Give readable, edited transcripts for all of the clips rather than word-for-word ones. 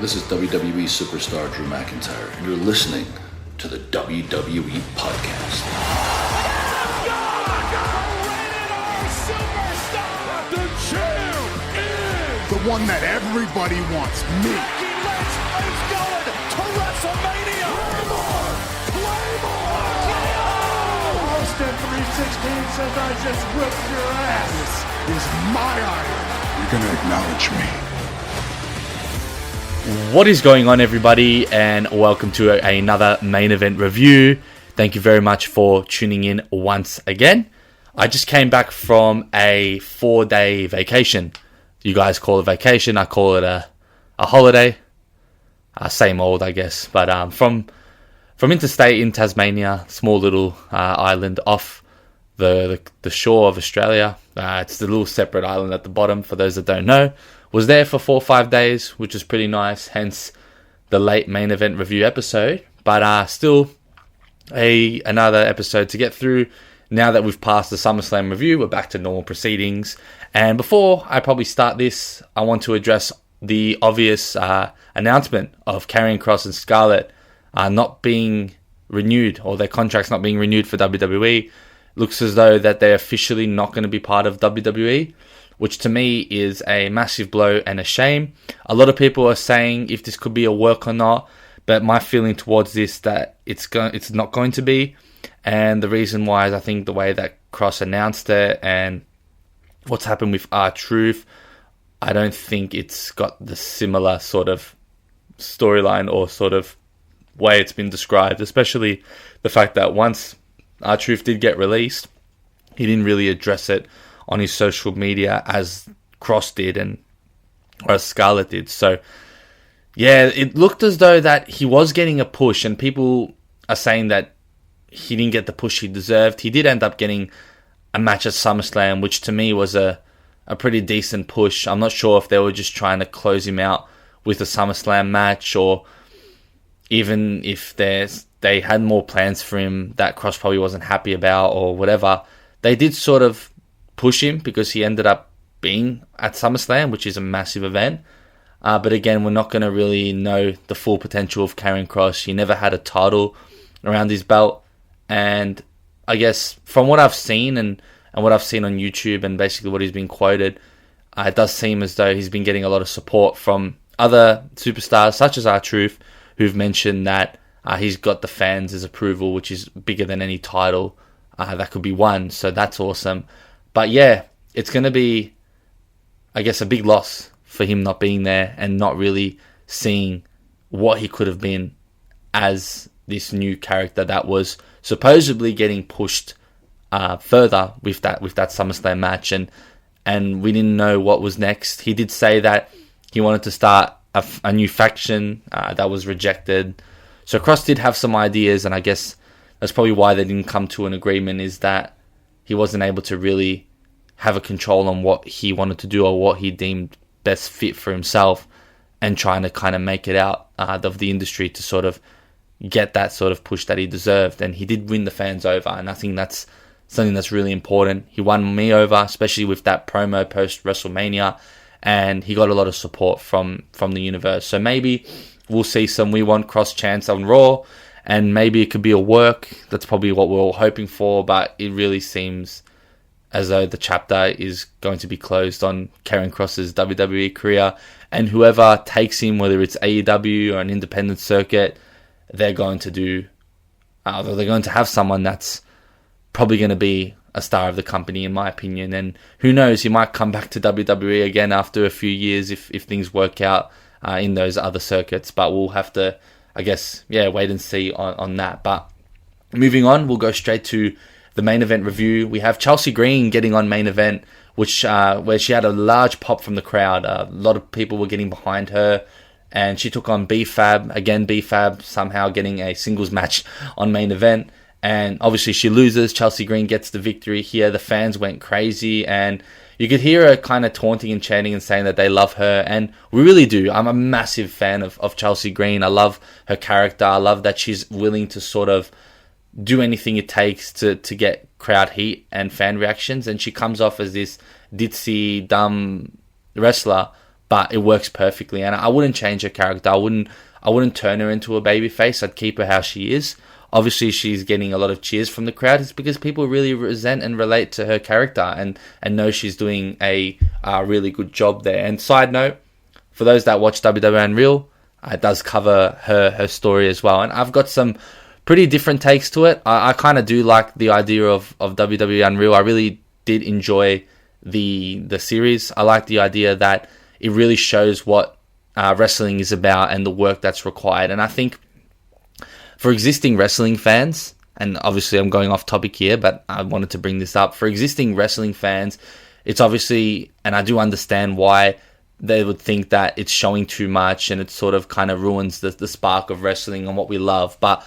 This is WWE superstar Drew McIntyre, and you're listening to the WWE Podcast. The champ is the one that everybody wants, me. It's going to WrestleMania. Claymore! Austin 316 says I just whipped your ass. This is my iron. You're gonna acknowledge me. What is going on, everybody, and welcome to another main event review. Thank you very much for tuning in once again. I just came back from a 4-day vacation. You guys call it vacation, I call it a holiday. Same old, I guess. But from interstate in Tasmania, small little island off the shore of Australia. It's the little separate island at the bottom, for those that don't know. Was there for 4 or 5 days, which was pretty nice, hence the late main event review episode. But still another episode to get through. Now that we've passed the SummerSlam review, we're back to normal proceedings. And before I probably start this, I want to address the obvious announcement of Karrion Kross and Scarlett not being renewed, or their contracts not being renewed for WWE. Looks as though that they're officially not going to be part of WWE, which to me is a massive blow and a shame. A lot of people are saying if this could be a work or not, but my feeling towards this that it's not going to be. And the reason why is I think the way that Kross announced it and what's happened with R-Truth, I don't think it's got the similar sort of storyline or sort of way it's been described, especially the fact that once R-Truth did get released, he didn't really address it on his social media as Kross did or as Scarlett did. So yeah, it looked as though that he was getting a push, and people are saying that he didn't get the push he deserved. He did end up getting a match at SummerSlam, which to me was a pretty decent push. I'm not sure if they were just trying to close him out with a SummerSlam match, or even if they had more plans for him that Kross probably wasn't happy about or whatever. They did sort of push him because he ended up being at SummerSlam, which is a massive event. But again, we're not going to really know the full potential of Karrion Kross. He never had a title around his belt. And I guess from what I've seen and what I've seen on YouTube and basically what he's been quoted, it does seem as though he's been getting a lot of support from other superstars such as R-Truth, who've mentioned that he's got the fans' approval, which is bigger than any title that could be won. So that's awesome. But yeah, it's going to be, I guess, a big loss for him not being there and not really seeing what he could have been as this new character that was supposedly getting pushed further with that SummerSlam match, and we didn't know what was next. He did say that he wanted to start a new faction that was rejected. So Kross did have some ideas, and I guess that's probably why they didn't come to an agreement, is that he wasn't able to really have a control on what he wanted to do or what he deemed best fit for himself, and trying to kind of make it out of the industry to sort of get that sort of push that he deserved. And he did win the fans over, and I think that's something that's really important. He won me over, especially with that promo post WrestleMania, and he got a lot of support from the universe. So maybe we'll see some We Want Kross chants on Raw, and maybe it could be a work. That's probably what we're all hoping for, but it really seems as though the chapter is going to be closed on Karrion Kross's WWE career, and whoever takes him, whether it's AEW or an independent circuit, they're going to have someone that's probably going to be a star of the company, in my opinion. And who knows, he might come back to WWE again after a few years if things work out in those other circuits. But we'll have to, I guess, wait and see on that. But moving on, we'll go straight to the main event review. We have Chelsea Green getting on main event, which where she had a large pop from the crowd. A lot of people were getting behind her, and she took on B-Fab. Again, B-Fab somehow getting a singles match on main event. And obviously she loses. Chelsea Green gets the victory here. The fans went crazy, and you could hear her kind of taunting and chanting and saying that they love her. And we really do. I'm a massive fan of Chelsea Green. I love her character. I love that she's willing to sort of do anything it takes to get crowd heat and fan reactions. And she comes off as this ditzy, dumb wrestler, but it works perfectly. And I wouldn't change her character. I wouldn't turn her into a babyface. I'd keep her how she is. Obviously, she's getting a lot of cheers from the crowd. It's because people really resent and relate to her character and know she's doing a really good job there. And side note, for those that watch WWE Unreal, it does cover her story as well. And I've got some pretty different takes to it. I kind of do like the idea of WWE Unreal. I really did enjoy the series. I like the idea that it really shows what wrestling is about and the work that's required. And I think for existing wrestling fans, and obviously I'm going off topic here, but I wanted to bring this up. For existing wrestling fans, it's obviously, and I do understand why they would think that it's showing too much and it sort of kind of ruins the spark of wrestling and what we love. But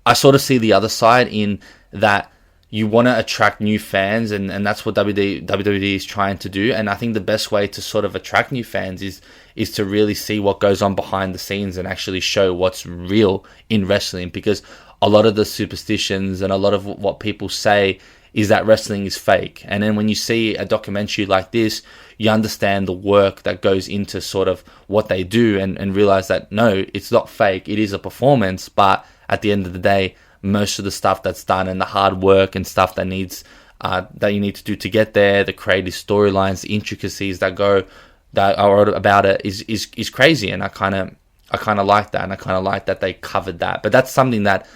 I sort of see the other side in that you want to attract new fans, and that's what WWE is trying to do. And I think the best way to sort of attract new fans is to really see what goes on behind the scenes and actually show what's real in wrestling, because a lot of the superstitions and a lot of what people say is that wrestling is fake. And then when you see a documentary like this, you understand the work that goes into sort of what they do and realize that no, it's not fake. It is a performance, but at the end of the day, most of the stuff that's done and the hard work and stuff that you need to do to get there, the creative storylines, the intricacies that are about it is crazy. And I kind of like that, and I kind of like that they covered that. But that's something that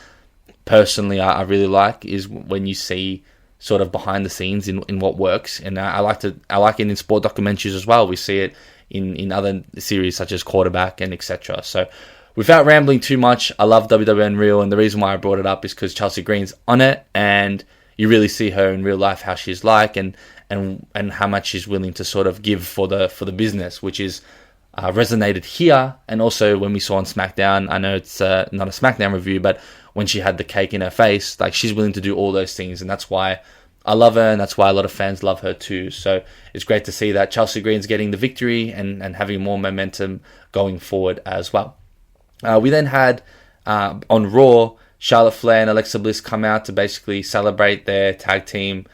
personally I really like, is when you see sort of behind the scenes in what works. And I like it in sport documentaries as well. We see it in other series such as Quarterback and etc. So without rambling too much, I love WWE Unreal, and the reason why I brought it up is because Chelsea Green's on it, and you really see her in real life, how she's like, and how much she's willing to sort of give for the business, which is resonated here. And also when we saw on SmackDown, I know it's not a SmackDown review, but when she had the cake in her face, like, she's willing to do all those things, and that's why I love her, and that's why a lot of fans love her too. So it's great to see that Chelsea Green's getting the victory and having more momentum going forward as well. We then had, on Raw, Charlotte Flair and Alexa Bliss come out to basically celebrate their tag team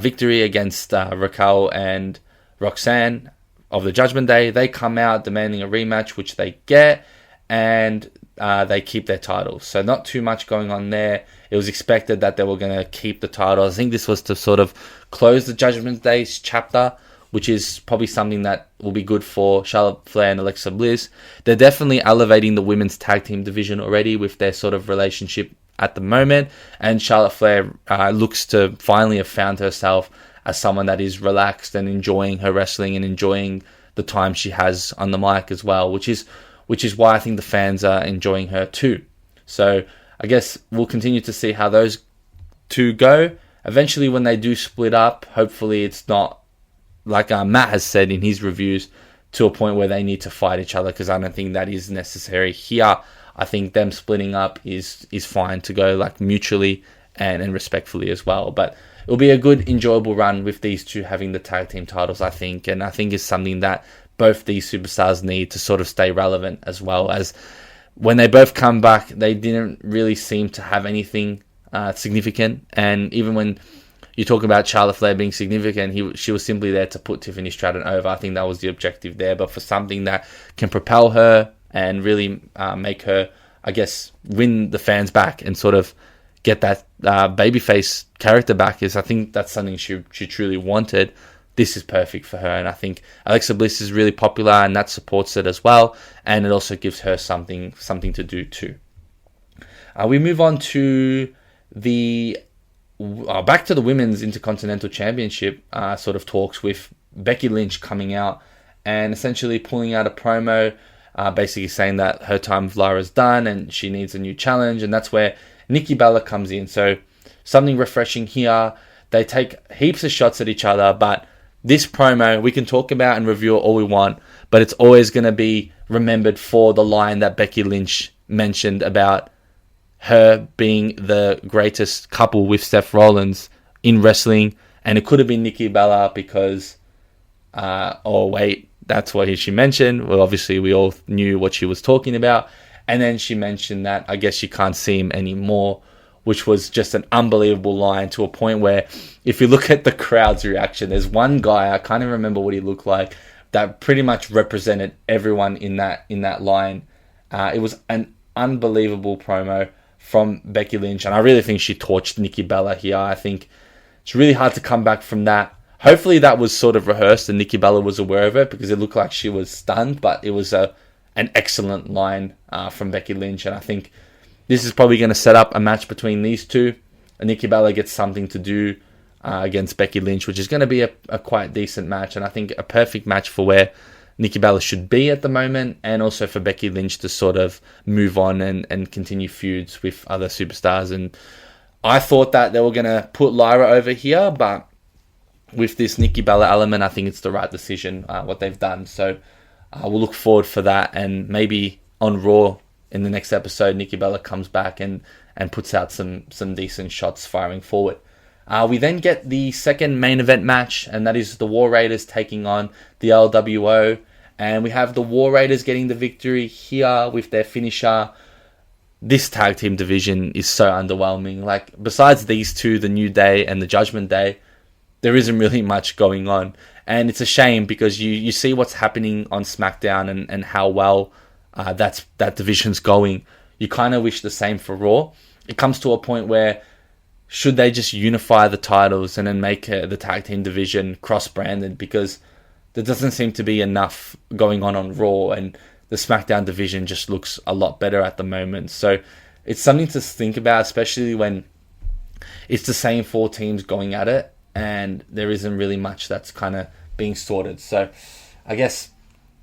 victory against Raquel and Roxanne of the Judgment Day. They come out demanding a rematch, which they get, and they keep their titles. So not too much going on there. It was expected that they were going to keep the titles. I think this was to sort of close the Judgment Day's chapter, which is probably something that will be good for Charlotte Flair and Alexa Bliss. They're definitely elevating the women's tag team division already with their sort of relationship at the moment. And Charlotte Flair looks to finally have found herself as someone that is relaxed and enjoying her wrestling and enjoying the time she has on the mic as well, which is why I think the fans are enjoying her too. So I guess we'll continue to see how those two go. Eventually, when they do split up, hopefully it's not, like Matt has said in his reviews, to a point where they need to fight each other, because I don't think that is necessary here. I think them splitting up is fine to go, like, mutually and respectfully as well. But it'll be a good, enjoyable run with these two having the tag team titles, I think. And I think it's something that both these superstars need to sort of stay relevant, as well as when they both come back, they didn't really seem to have anything significant. And even when you talk about Charlotte Flair being significant, she was simply there to put Tiffany Stratton over. I think that was the objective there. But for something that can propel her and really make her, I guess, win the fans back and sort of get that babyface character back, I think that's something she truly wanted. This is perfect for her, and I think Alexa Bliss is really popular, and that supports it as well, and it also gives her something to do too. We move on to back to the Women's Intercontinental Championship sort of talks, with Becky Lynch coming out and essentially pulling out a promo, basically saying that her time with Lara's done and she needs a new challenge, and that's where Nikki Bella comes in. So something refreshing here. They take heaps of shots at each other, but this promo we can talk about and review it all we want, but it's always going to be remembered for the line that Becky Lynch mentioned about her being the greatest couple with Seth Rollins in wrestling. And it could have been Nikki Bella because, that's what she mentioned. Well, obviously we all knew what she was talking about. And then she mentioned that I guess she can't see him anymore, which was just an unbelievable line, to a point where if you look at the crowd's reaction, there's one guy, I can't even remember what he looked like, that pretty much represented everyone in that line. It was an unbelievable promo from Becky Lynch, and I really think she torched Nikki Bella here. I think it's really hard to come back from that. Hopefully that was sort of rehearsed and Nikki Bella was aware of it, because it looked like she was stunned, but it was an excellent line from Becky Lynch, and I think this is probably going to set up a match between these two. And Nikki Bella gets something to do against Becky Lynch, which is going to be a quite decent match, and I think a perfect match for where Nikki Bella should be at the moment, and also for Becky Lynch to sort of move on and continue feuds with other superstars. And I thought that they were going to put Lyra over here, but with this Nikki Bella element, I think it's the right decision, what they've done. So we'll look forward for that, and maybe on Raw in the next episode, Nikki Bella comes back and puts out some decent shots firing forward. We then get the second main event match, and that is the War Raiders taking on the LWO. And we have the War Raiders getting the victory here with their finisher. This tag team division is so underwhelming. Like, besides these two, the New Day and the Judgment Day, there isn't really much going on. And it's a shame, because you see what's happening on SmackDown and how well that division's going. You kind of wish the same for Raw. It comes to a point where, should they just unify the titles and then make the tag team division cross-branded, because there doesn't seem to be enough going on Raw, and the SmackDown division just looks a lot better at the moment. So it's something to think about, especially when it's the same four teams going at it, and there isn't really much that's kind of being sorted. So I guess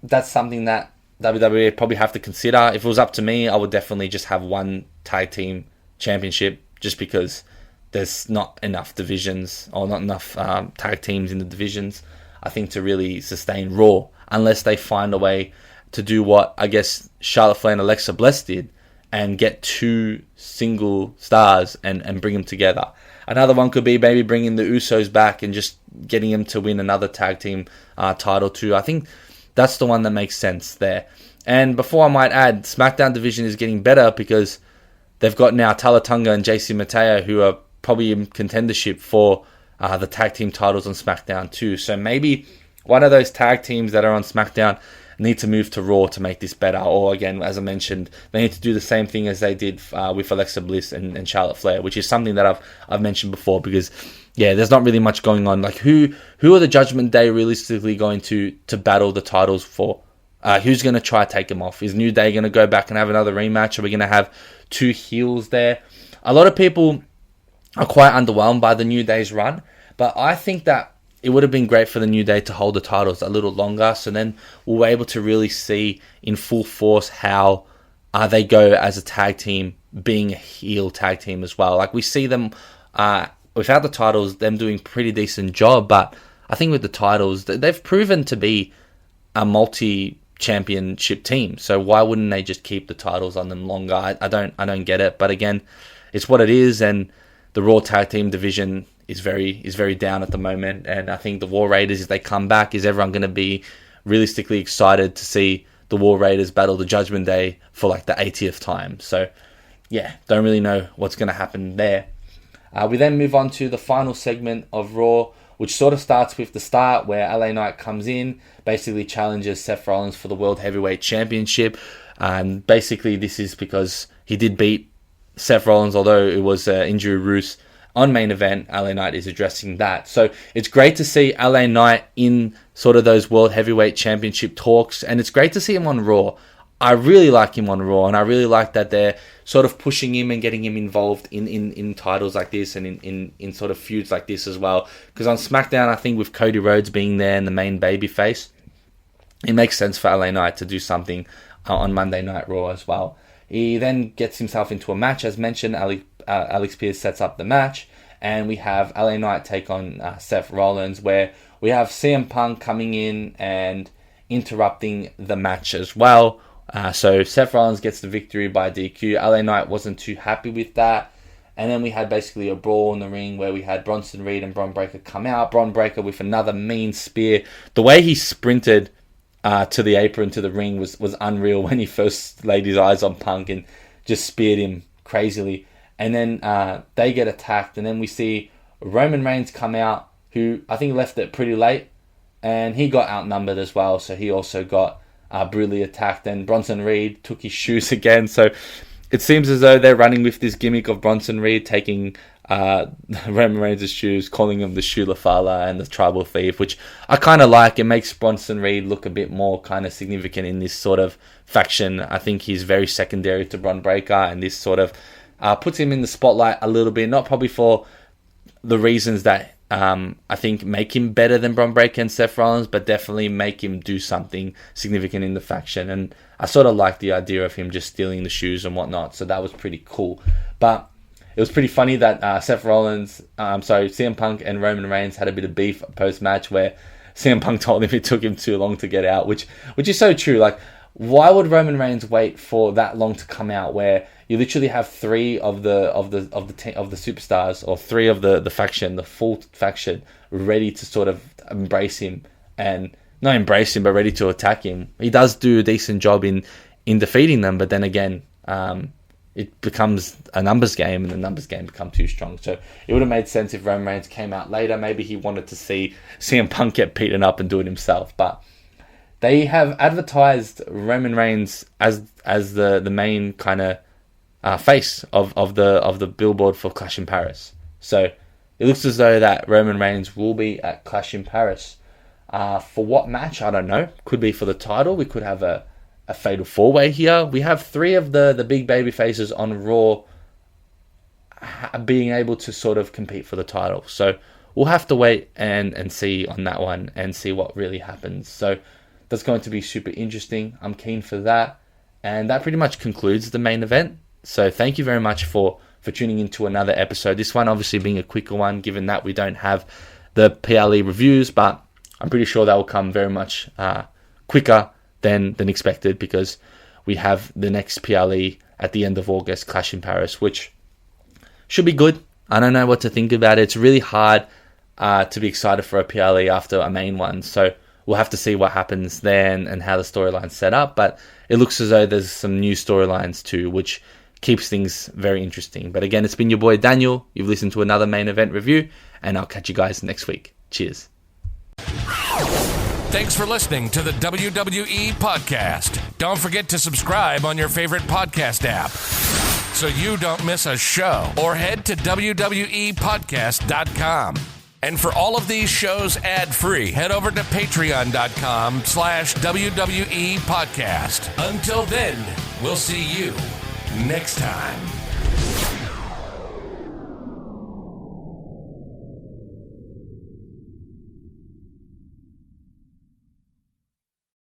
that's something that WWE probably have to consider. If it was up to me, I would definitely just have one tag team championship, just because there's not enough divisions, or not enough tag teams in the divisions, I think, to really sustain Raw, unless they find a way to do what I guess Charlotte Flair and Alexa Bliss did, and get two single stars and bring them together. Another one could be maybe bringing the Usos back and just getting them to win another tag team title too. I think that's the one that makes sense there. And before I might add, SmackDown division is getting better, because they've got now Tala Tonga and JC Mateo, who are probably in contendership for the tag team titles on SmackDown too. So maybe one of those tag teams that are on SmackDown need to move to Raw to make this better. Or again, as I mentioned, they need to do the same thing as they did with Alexa Bliss and Charlotte Flair, which is something that I've mentioned before, because there's not really much going on. Like, who are the Judgment Day realistically going to battle the titles for? Who's going to try to take them off? Is New Day going to go back and have another rematch? Are we going to have two heels there? A lot of people are quite underwhelmed by the New Day's run, but I think that it would have been great for the New Day to hold the titles a little longer, so then we're able to really see in full force how they go as a tag team, being a heel tag team as well. Like, we see them without the titles, them doing a pretty decent job, but I think with the titles, they've proven to be a multi-championship team. So why wouldn't they just keep the titles on them longer? I don't get it. But again, it's what it is, and the Raw tag team division is very down at the moment. And I think the War Raiders, if they come back, is everyone going to be realistically excited to see the War Raiders battle the Judgment Day for like the 80th time? So yeah, don't really know what's going to happen there. We then move on to the final segment of Raw, which sort of starts with the start, where LA Knight comes in, basically challenges Seth Rollins for the World Heavyweight Championship. And basically this is because he did beat Seth Rollins, although it was injury ruse on main event. LA Knight is addressing that. So it's great to see LA Knight in sort of those World Heavyweight Championship talks, and it's great to see him on Raw. I really like him on Raw, and I really like that they're sort of pushing him and getting him involved in titles like this, and in sort of feuds like this as well. Because on SmackDown, I think with Cody Rhodes being there and the main babyface, it makes sense for LA Knight to do something on Monday Night Raw as well. He then gets himself into a match. As mentioned, Alex Pierce sets up the match, and we have LA Knight take on Seth Rollins, where we have CM Punk coming in and interrupting the match as well. So Seth Rollins gets the victory by DQ. LA Knight wasn't too happy with that. And then we had basically a brawl in the ring where we had Bronson Reed and Bron Breakker come out. Bron Breakker with another mean spear. The way he sprinted to the apron, to the ring, was unreal when he first laid his eyes on Punk and just speared him crazily. And then they get attacked. And then we see Roman Reigns come out, who I think left it pretty late. and he got outnumbered as well, so he also got brutally attacked, and Bronson Reed took his shoes again. So it seems as though they're running with this gimmick of Bronson Reed taking Roman Reigns' shoes, calling him the Shoe Lafala and the Tribal Thief, which I kind of like. It makes Bronson Reed look a bit more kind of significant in this sort of faction. I think he's very secondary to Bron Breakker, and this sort of puts him in the spotlight a little bit, not probably for the reasons that I think make him better than Bron Breakker and Seth Rollins, but definitely make him do something significant in the faction. And I sort of like the idea of him just stealing the shoes and whatnot, so that was pretty cool. But it was pretty funny that CM Punk and Roman Reigns had a bit of beef post-match where CM Punk told him it took him too long to get out, which is so true. Like, why would Roman Reigns wait for that long to come out, where you literally have three of the superstars, or three of the faction, the full faction, ready to sort of embrace him, and not embrace him, but ready to attack him? He does do a decent job in defeating them, but then again, it becomes a numbers game, and the numbers game become too strong. So it would have made sense if Roman Reigns came out later. Maybe he wanted to see CM Punk get beaten up and do it himself. But they have advertised Roman Reigns as the main kind of face of the billboard for Clash in Paris. So it looks as though that Roman Reigns will be at Clash in Paris. For what match? I don't know. Could be for the title. We could have a fatal four-way here. We have three of the big baby faces on Raw being able to sort of compete for the title. So we'll have to wait and see on that one and see what really happens. So that's going to be super interesting. I'm keen for that. And that pretty much concludes the main event. So thank you very much for tuning into another episode. This one obviously being a quicker one, given that we don't have the PLE reviews, but I'm pretty sure that will come very much quicker than expected, because we have the next PLE at the end of August, Clash in Paris, which should be good. I don't know what to think about it. It's really hard to be excited for a PLE after a main one, so we'll have to see what happens then and how the storyline's set up, but it looks as though there's some new storylines too, which keeps things very interesting. But again, it's been your boy Daniel. You've listened to another main event review, and I'll catch you guys next week. Cheers. Thanks for listening to the WWE Podcast. Don't forget to subscribe on your favorite podcast app so you don't miss a show, or head to WWEpodcast.com. And for all of these shows ad-free, head over to patreon.com/WWE Podcast. Until then, we'll see you next time.